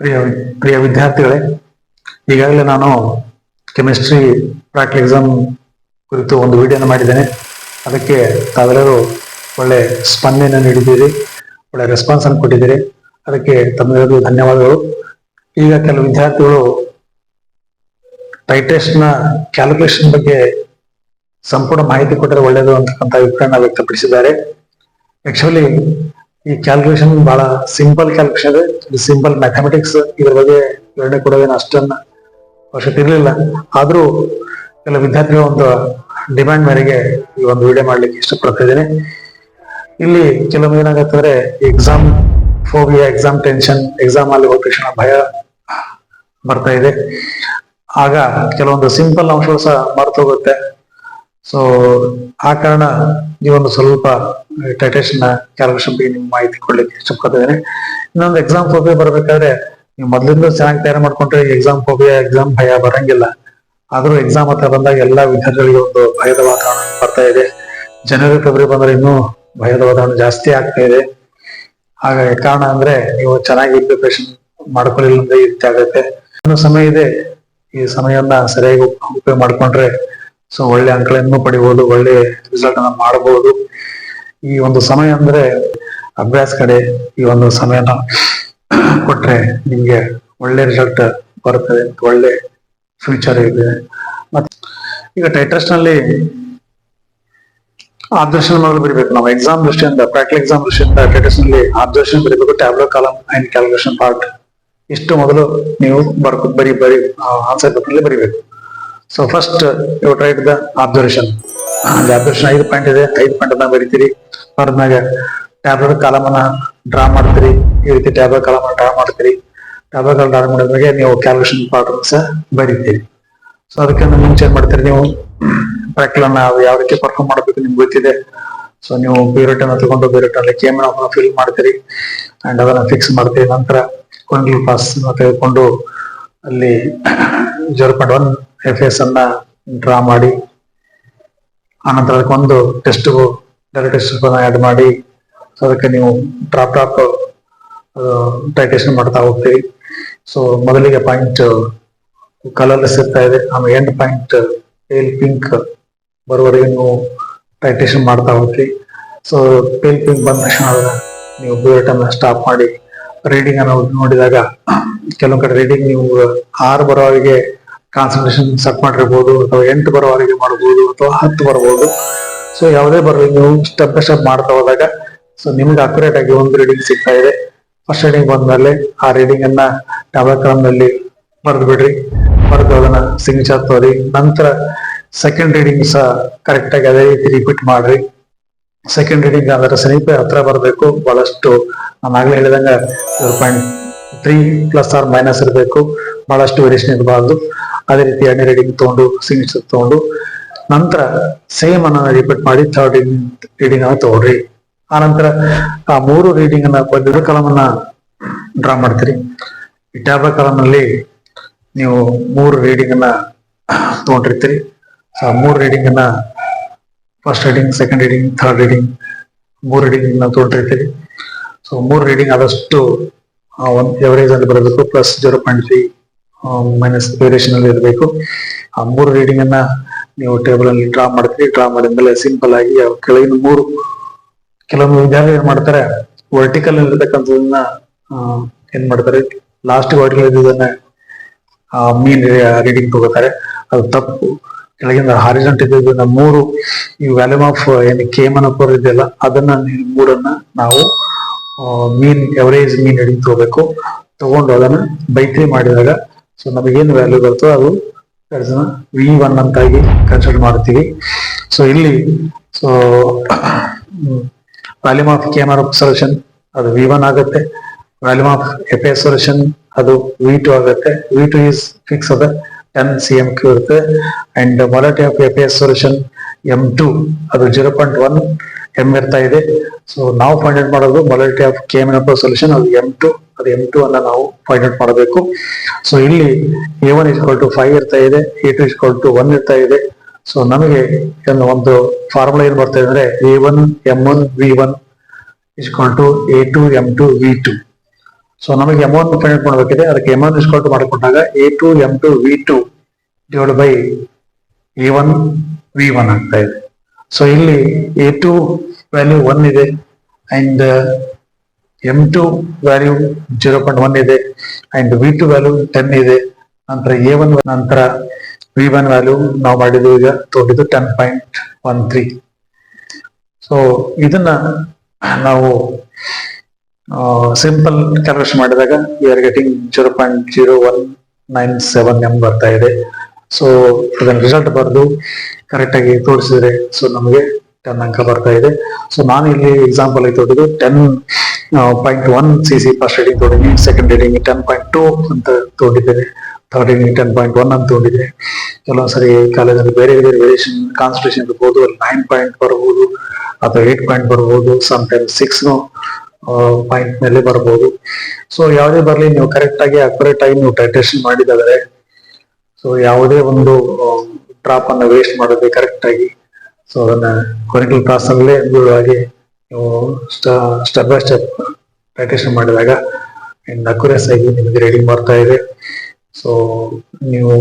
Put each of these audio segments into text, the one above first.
ಪ್ರಿಯ ಪ್ರಿಯ ವಿದ್ಯಾರ್ಥಿಗಳೇ, ಈಗಾಗಲೇ ನಾನು ಕೆಮಿಸ್ಟ್ರಿ ಪ್ರಾಕ್ಟಿಕಲ್ ಎಕ್ಸಾಮ್ ಕುರಿತು ಒಂದು ವಿಡಿಯೋನ ಮಾಡಿದ್ದೇನೆ. ಅದಕ್ಕೆ ತಾವೆಲ್ಲರೂ ಒಳ್ಳೆ ಸ್ಪಂದನೆ ನೀಡಿದ್ದೀರಿ, ಒಳ್ಳೆ ರೆಸ್ಪಾನ್ಸ್ ಅನ್ನು ಕೊಟ್ಟಿದ್ದೀರಿ. ಅದಕ್ಕೆ ತಮ್ಮೆಲ್ಲರಿಗೂ ಧನ್ಯವಾದಗಳು. ಈಗ ಕೆಲವು ವಿದ್ಯಾರ್ಥಿಗಳು ಟೈಟೇಷನ್ ಕ್ಯಾಲ್ಕುಲೇಷನ್ ಬಗ್ಗೆ ಸಂಪೂರ್ಣ ಮಾಹಿತಿ ಕೊಟ್ಟರೆ ಒಳ್ಳೆಯದು ಅಂತಕ್ಕಂಥ ಅಭಿಪ್ರಾಯನ ವ್ಯಕ್ತಪಡಿಸಿದ್ದಾರೆ. ಆಕ್ಚುಲಿ ಈ ಕ್ಯಾಲ್ಕುಲೇಷನ್ ಬಹಳ ಸಿಂಪಲ್ ಕ್ಯಾಲ್ಕುಲೇಷನ್ ಇದೆ, ಸಿಂಪಲ್ ಮ್ಯಾಥಮೆಟಿಕ್ಸ್. ಇದ್ರ ಬಗ್ಗೆ ವಿವರಣೆ ಕೊಡೋದೇನು ಅಷ್ಟನ್ನ ಅವಶ್ಯಕತೆ ಇರಲಿಲ್ಲ. ಆದ್ರೂ ಕೆಲವು ವಿದ್ಯಾರ್ಥಿಗಳ ಒಂದು ಡಿಮ್ಯಾಂಡ್ ಮೇರೆಗೆ ಈ ಒಂದು ವಿಡಿಯೋ ಮಾಡ್ಲಿಕ್ಕೆ ಇಷ್ಟಪಡ್ತಾ ಇದ್ದೇನೆ. ಇಲ್ಲಿ ಕೆಲವೊಮ್ಮೆ ಏನಾಗತ್ತಂದ್ರೆ exam phobia, exam tension, exam ಅಲ್ಲಿ ಹೋದ ತಕ್ಷಣ ಭಯ ಬರ್ತಾ ಇದೆ. ಆಗ ಕೆಲವೊಂದು ಸಿಂಪಲ್ ಅಂಶಗಳು ಸಹ ಮರ್ತೋಗುತ್ತೆ. ಸೊ ಆ ಕಾರಣ ನೀವೊಂದು ಸ್ವಲ್ಪ ಟೈಟೇಷನ್ ಕ್ಯಾಲ್ಕುಲೇಷನ್ ಬಗ್ಗೆ ನಿಮ್ಗೆ ಮಾಹಿತಿ ಕೊಡ್ಲಿಕ್ಕೆ ಇಷ್ಟಪಡ್ತಾ ಇದ್ದೇನೆ. ಇನ್ನೊಂದು ಎಕ್ಸಾಮ್ ಫೋಬಿಯಾ ಬರ್ಬೇಕಾದ್ರೆ ನೀವು ಮೊದಲಿಂದ ಚೆನ್ನಾಗಿ ತಯಾರು ಮಾಡ್ಕೊಂಡ್ರೆ ಎಕ್ಸಾಮ್ ಫೋಬಿಯಾ, ಎಕ್ಸಾಮ್ ಭಯ ಬರಂಗಿಲ್ಲ. ಆದ್ರೂ ಎಕ್ಸಾಮ್ ಹತ್ರ ಬಂದಾಗ ಎಲ್ಲಾ ವಿದ್ಯಾರ್ಥಿಗಳಿಗೆ ಒಂದು ಭಯದ ವಾತಾವರಣ ಬರ್ತಾ ಇದೆ. ಜನವರಿ ಫೆಬ್ರವರಿ ಬಂದ್ರೆ ಇನ್ನೂ ಭಯದ ವಾತಾವರಣ ಜಾಸ್ತಿ ಆಗ್ತಾ ಇದೆ. ಹಾಗಾಗಿ ಕಾರಣ ಅಂದ್ರೆ ನೀವು ಚೆನ್ನಾಗಿ ಪ್ರಿಪರೇಷನ್ ಮಾಡ್ಕೊಳ್ಳಿಲ್ಲ ಅಂದ್ರೆ ಈ ರೀತಿ ಆಗುತ್ತೆ. ಇನ್ನು ಸಮಯ ಇದೆ, ಈ ಸಮಯವನ್ನ ಸರಿಯಾಗಿ ಉಪಯೋಗ ಮಾಡ್ಕೊಂಡ್ರೆ ಸೊ ಒಳ್ಳೆ ಅಂಕಗಳನ್ನು ಪಡಿಬಹುದು, ಒಳ್ಳೆ ರಿಸಲ್ಟ್ ಅನ್ನ ಮಾಡಬಹುದು. ಈ ಒಂದು ಸಮಯ ಅಂದ್ರೆ ಅಭ್ಯಾಸ ಕಡೆ ಈ ಒಂದು ಸಮಯನ ಕೊಟ್ರೆ ನಿಮ್ಗೆ ಒಳ್ಳೆ ರಿಸಲ್ಟ್ ಬರುತ್ತದೆ, ಒಳ್ಳೆ ಫ್ಯೂಚರ್ ಇದೆ. ಮತ್ತೆ ಈಗ ಟೈಟೇಷನ್ ನಲ್ಲಿ ಅಬ್ಸರ್ವೇಷನ್ ಮೊದಲು ಬರೀಬೇಕು. ನಾವು ಎಕ್ಸಾಮ್ ದೃಷ್ಟಿಯಿಂದ, ಪ್ರಾಕ್ಟಿಕಲ್ ಎಕ್ಸಾಮ್ ದೃಷ್ಟಿಯಿಂದ ಟೈಟೇಷನ್ ನಲ್ಲಿ ಅಬ್ಸರ್ವೇಷನ್ ಬರೀಬೇಕು, tabular column and calculation part ಇಷ್ಟು ಮೊದಲು ನೀವು ಬರಿ ಆನ್ಸರ್ ಪೇಪರ್ ಬರೀಬೇಕು. So first you write the observation. Observation 5 point ಇದೆ, 5 ಪಾಯಿಂಟ್ ಅನ್ನ ಬರೀತೀರಿ. ಬರೆದ್ಮೇಲೆ ಟ್ಯಾಬ್ಲೆಟ್ ಕಾಲಮ್ ಅನ್ನ ಡ್ರಾ ಮಾಡ್ತೀರಿ. ಈ ರೀತಿ ಟ್ಯಾಬ್ಲೆಟ್ ಕಾಲಮ್ ಅನ್ನ ಡ್ರಾ ಮಾಡ್ತೀರಿ. ಟ್ಯಾಬ್ಲೆಟ್ ಕಾಲಮ್ ಡ್ರಾ ಮಾಡಿದ್ಮೇಲೆ ನೀವು ಕ್ಯಾಲ್ಕುಲೇಷನ್ ಪಾರ್ಟ್ ಸಹ ಬರೀತೀರಿ. ಸೊ ಅದಕ್ಕೆ ಮುಂಚೆ ಏನ್ ಮಾಡ್ತೀರಿ, ನೀವು ಪ್ರಾಕ್ಟಿಕಲ್ ಅನ್ನ ಯಾವ ರೀತಿ ಪರ್ಫಾರ್ಮ್ ಮಾಡಬೇಕು ನಿಮ್ಗೆ ಗೊತ್ತಿದೆ. ಸೊ ನೀವು ಬ್ಯೂರೆಟ್ ಅನ್ನ ತಗೊಂಡು ಬ್ಯೂರೆಟ್ ಅಲ್ಲಿ ಕೇಮನ್ ಫಿಲ್ ಮಾಡ್ತೀರಿ ಅಂಡ್ ಅದನ್ನ ಫಿಕ್ಸ್ ಮಾಡ್ತೀರಿ. ನಂತರ ಕೊಂಡ್ಲ್ ಪಾಸ್ ತೆಗೆದುಕೊಂಡು ಅಲ್ಲಿ 0.1 FS ಅನ್ನ ಡ್ರಾ ಮಾಡಿ, ಆನಂತರ ಅದಕ್ಕೊಂದು ಟೆಸ್ಟ್ ಡೈರೆಕ್ಟ್ ಟೆಸ್ಟ್ ಆಡ್ ಮಾಡಿ, ಅದಕ್ಕೆ ನೀವು ಡ್ರಾಪ್ ಟೈಟೇಷನ್ ಮಾಡ್ತಾ ಹೋಗ್ತೀವಿ. ಸೊ ಮೊದಲಿಗೆ ಪಾಯಿಂಟ್ ಕಲರ್ಲೆಸ್ ಇರ್ತಾ ಇದೆ, ಆಮೇಲೆ ಎಂಡ್ ಪಾಯಿಂಟ್ ಪೇಲ್ ಪಿಂಕ್ ಬರುವವರೆಗೆ ನೀವು ಟೈಟೇಷನ್ ಮಾಡ್ತಾ ಹೋಗ್ತೀವಿ. ಸೊ ಪೇಲ್ ಪಿಂಕ್ ಬಂದ ತಕ್ಷಣ ನೀವು ಬುಲೆಟ್ ಅನ್ನ ಸ್ಟಾಪ್ ಮಾಡಿ ರೀಡಿಂಗ್ ಅನ್ನು ನೋಡಿದಾಗ ಕೆಲವು ಕಡೆ ರೀಡಿಂಗ್ ನೀವು 6 ಬರೋವರೆಗೆ ಕಾನ್ಸಂಟ್ರೇಷನ್ ಸೆಟ್ ಮಾಡಿರ್ಬೋದು, ಅಥವಾ 8 ಬರೋವರೆಗೆ ಮಾಡಬಹುದು, ಅಥವಾ 10 ಬರಬಹುದು. ಸೊ ಯಾವುದೇ ಬರಲಿ ನೀವು ಸ್ಟೆಪ್ ಬೈ ಸ್ಟೆಪ್ ಮಾಡ್ತಾ ಹೋದಾಗ ಸೊ ನಿಮ್ಗೆ ಅಕ್ಯುರೇಟ್ ಆಗಿ ಒಂದು ರೀಡಿಂಗ್ ಸಿಗ್ತಾ ಇದೆ. ಫಸ್ಟ್ ರೀಡಿಂಗ್ ಬಂದ್ಮೇಲೆ ಆ ರೀಡಿಂಗ್ ಅನ್ನ ಟ್ಯಾಬ್ಲೆಟ್ ಕಾಲಮ್ನಲ್ಲಿ ಬರೆದು ಬಿಡ್ರಿ. ಬರೆದು ಅದನ್ನ ಸಿಗ್ನೇಚರ್ ತೋರಿ. ನಂತರ ಸೆಕೆಂಡ್ ರೀಡಿಂಗ್ ಸಹ ಕರೆಕ್ಟ್ ಆಗಿ ಅದೇ ರೀತಿ ರಿಪೀಟ್ ಮಾಡ್ರಿ. ಸೆಕೆಂಡ್ ರೀಡಿಂಗ್ ಅದರ ಸಮೀಪ ಹತ್ರ ಬರಬೇಕು. ಬಹಳಷ್ಟು ನಾನು ಆಗ್ಲೇ ಹೇಳಿದಂಗ 0.3 ± ಇರಬೇಕು, ಬಹಳಷ್ಟು ವೇರಿಯೇಷನ್ ಇರಬಾರ್ದು. ಅದೇ ರೀತಿ ಎರಡನೇ ರೀಡಿಂಗ್ ತಗೊಂಡು ಸಿಗ್ನೇಚರ್ ತಗೊಂಡು ನಂತರ ಸೇಮ್ ಅನ್ನ ರಿಪೀಟ್ ಮಾಡಿ ಥರ್ಡ್ ರೀಡಿಂಗ್ ಅನ್ನ ತಗೊಳ್ರಿ. ಆ ನಂತರ ಆ 3 ರೀಡಿಂಗ್ ಅನ್ನ ಟ್ಯಾಬ್ಲೆಟ್ ಕಾಲಮ್ ಅನ್ನ ಡ್ರಾ ಮಾಡ್ತೀರಿ. ಈ ಟ್ಯಾಬ್ಲೆಟ್ ಕಾಲಮ್ ನಲ್ಲಿ ನೀವು 3 ರೀಡಿಂಗ್ ಅನ್ನ ತಗೊಂಡಿರ್ತೀರಿ. ಸೊ 3 ರೀಡಿಂಗ್ ಅನ್ನ first reading, second reading, third reading 3 reading ಅನ್ನ ತಗೊಂಡಿರ್ತೀರಿ. ಸೊ 3 ರೀಡಿಂಗ್ ಆದಷ್ಟು ಒಂದು ಎವರೇಜ್ ಅಲ್ಲಿ ಬರಬೇಕು, ಪ್ಲಸ್ 0.3 ಮೈನಸ್ ವೇರಿಯೇಷನ್ ಅಲ್ಲಿ ಇರಬೇಕು. ಆ 3 ರೀಡಿಂಗ್ ಅನ್ನ ನೀವು ಟೇಬಲ್ ಅಲ್ಲಿ ಡ್ರಾ ಮಾಡ್ತೀರಿ. ಡ್ರಾ ಮಾಡಿದ್ಮೇಲೆ ಸಿಂಪಲ್ ಆಗಿ ಕೆಳಗಿನ 3 ಕೆಲವೊಂದು ವಿದ್ಯಾರ್ಥಿ ಏನ್ ಮಾಡ್ತಾರೆ, ವರ್ಟಿಕಲ್ ಇರತಕ್ಕಂಥದನ್ನ ಏನ್ ಮಾಡ್ತಾರೆ, ಲಾಸ್ಟ್ ವರ್ಟಿಕಲ್ ಇದ್ದದನ್ನ ಮೀನ್ ರೀಡಿಂಗ್ ತಗೋತಾರೆ. ಅದು ತಪ್ಪು. ಕೆಳಗಿಂದ ಹಾರಿಜಾಂಟಲ್ ಇದ್ದದನ್ನ 3 ಈ ವ್ಯಾಲ್ಯೂಮ್ ಆಫ್ ಏನು ಕೇಮನ್ ಅಪೋರ್ ಇದೆಯಲ್ಲ ಅದನ್ನ 3 ನಾವು ಮೀನ್ ಎವರೇಜ್ ಮೀನ್ ರೀಡಿಂಗ್ ತಗೋಬೇಕು. ತಗೊಂಡು ಅದನ್ನ ಬೈ 3 ಮಾಡಿದಾಗ ಸೊ ನಮಗೇನು ವ್ಯಾಲ್ಯೂ ಬರ್ತೋ ಅದು V1 ಅಂತಾಗಿ ಕನ್ಸಿಡರ್ ಮಾಡ್ತೀವಿ. ಸೊ ಇಲ್ಲಿ so volume of KMR solution ಅದು V1 ಆಗುತ್ತೆ. ವ್ಯಾಲ್ಯೂಮ್ ಆಫ್ FAS ಸೊಲ್ಯೂಷನ್ ಅದು V2 ಆಗುತ್ತೆ. V2 ಈಸ್ ಫಿಕ್ಸ್ ಅದ 10 cm3 ಇರುತ್ತೆ. And molarity of FAS solution M2 ಅದು 0.1 m ಇರ್ತಾ ಇದೆ. ಸೊ ನಾವು ಫೈಂಡ್ ಔಟ್ ಮಾಡೋದು ಮೊಲಾರಿಟಿ ಆಫ್ KMR ಸೊಲ್ಯೂಷನ್ ಅದು M2. ಅದು M2 ಅನ್ನ ನಾವು ಫೈಂಡ್ ಔಟ್ ಮಾಡಬೇಕು. ಸೊ ಇಲ್ಲಿ A1 = 5 ಇರ್ತಾ ಇದೆ, A2 = 1 ಇರ್ತಾ ಇದೆ. ಸೊ ನಮಗೆ ಒಂದು ಫಾರ್ಮುಲಾ ಏನ್ ಬರ್ತಾ ಇದೆ ಅಂದ್ರೆ A1 M1 V1 = A2 M2 V2. So ನಮಗೆ ಅಮೌಂಟ್ ಫೈಂಡ್ ಮಾಡಬೇಕಿದೆ. ಅದಕ್ಕೆ ಎಮ್ ಒನ್ ಇಸ್ಕೊಲ್ಟು ಮಾಡಿಕೊಂಡಾಗ A2 M2 V2 divide by A1 V1 ಆಗ್ತಾ ಇದೆ. ಸೊ ಇಲ್ಲಿ A2 ವ್ಯಾಲ್ಯೂ 1 ಇದೆ ಅಂಡ್ M2 ವ್ಯಾಲ್ಯೂ 0.1 ಇದೆ ಅಂಡ್ V2 ವ್ಯಾಲ್ಯೂ 10 ಇದೆ. ನಂತರ A1 ನಂತರ V1 ವ್ಯಾಲ್ಯೂ ನಾವು ಮಾಡಿದ್ವಿ ಈಗ ತೋರಿದ್ದು 10.13. ಸೊ ಇದನ್ನ ನಾವು ಸಿಂಪಲ್ ಕ್ಯಾಲ್ಕುಲೇಷನ್ ಮಾಡಿದಾಗ ವಿ ಆರ್ ಗೆಟಿಂಗ್ 0.0197 ಎಂ ಬರ್ತಾ ಇದೆ. ಸೊ ಅದನ್ನ ರಿಸಲ್ಟ್ ಬರೆದು ಕರೆಕ್ಟ್ ಆಗಿ ತೋರಿಸಿದ್ರೆ ಸೊ ನಮಗೆ 10 ಅಂಕ ಬರ್ತಾ ಇದೆ. ಸೊ ನಾನು ಇಲ್ಲಿ ಎಕ್ಸಾಂಪಲ್ ಆಗಿ ತೋರಿದ್ದು 10.1 cc ಫಸ್ಟ್ ರೀಡಿಂಗ್ ತೋಡಿದ್ದೀನಿ, ಸೆಕೆಂಡ್ ರೀಡಿಂಗ್ 10.2 ಅಂತ ತೋರಿದ್ದೇನೆ, ಥರ್ಡ್ ರೀಡಿಂಗ್ 10.1 ಅಂತ ತೋರಿದ್ದೆ. ಕೆಲವೊಂದ್ಸರಿ ಕಾಲೇಜಲ್ಲಿ ಬೇರೆ ಬೇರೆ ವೇರಿಯೇಷನ್ ಕಾನ್ಸಂಟ್ರೇಷನ್ ಇರ್ಬೋದು, 9 ಪಾಯಿಂಟ್ ಬರಬಹುದು ಅಥವಾ 8 ಪಾಯಿಂಟ್ ಬರಬಹುದು, ಸಮ್ಟೈಮ್ಸ್ 6 ಪಾಯಿಂಟ್ ಮೇಲೆ ಬರಬಹುದು. ಸೊ ಯಾವುದೇ ಬರಲಿ ನೀವು ಕರೆಕ್ಟ್ ಆಗಿ ಅಕ್ಯುರೇಟ್ ಆಗಿ ನೀವು ಟೈಟ್ರೇಷನ್ ಮಾಡಿದಾದ್ರೆ ಸೊ ಯಾವುದೇ ಒಂದು ಡ್ರಾಪ್ ಅನ್ನ ವೇಸ್ಟ್ ಮಾಡದೆ ಕರೆಕ್ಟ್ ಆಗಿ ಸೊ ಅದನ್ನ ಕೊನೆಗಲ್ ಕ್ಲಾಸ್ ಅಲ್ಲೇ ಬಿಡುವಾಗಿ ನೀವು ಸ್ಟೆಪ್ ಬೈ ಸ್ಟೆಪ್ ಟೈಟ್ರೇಷನ್ ಮಾಡಿದಾಗ ಇನ್ ಅಕ್ಯುರೇಸ್ ಆಗಿ ನಿಮಗೆ ರೀಡಿಂಗ್ ಬರ್ತಾ ಇದೆ. ಸೊ ನೀವು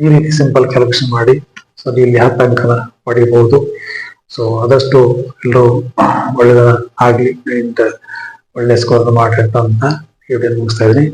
ಈ ರೀತಿ ಸಿಂಪಲ್ ಕ್ಯಾಲ್ಕುಲೇಷನ್ ಮಾಡಿ ಸೊ ಇಲ್ಲಿ 10 ಅಂಕನ ಪಡಿಬಹುದು. ಸೊ ಆದಷ್ಟು ಎಲ್ಲರೂ ಒಳ್ಳೆದ ಆಗ್ಲಿ, ಒಳ್ಳೆ ಸ್ಕೋರ್ ಮಾಡ್ರಿ ಅಂತ ವಿಡಿಯೋ ಮುಗಿಸ್ತಾ ಇದ್ದೀನಿ.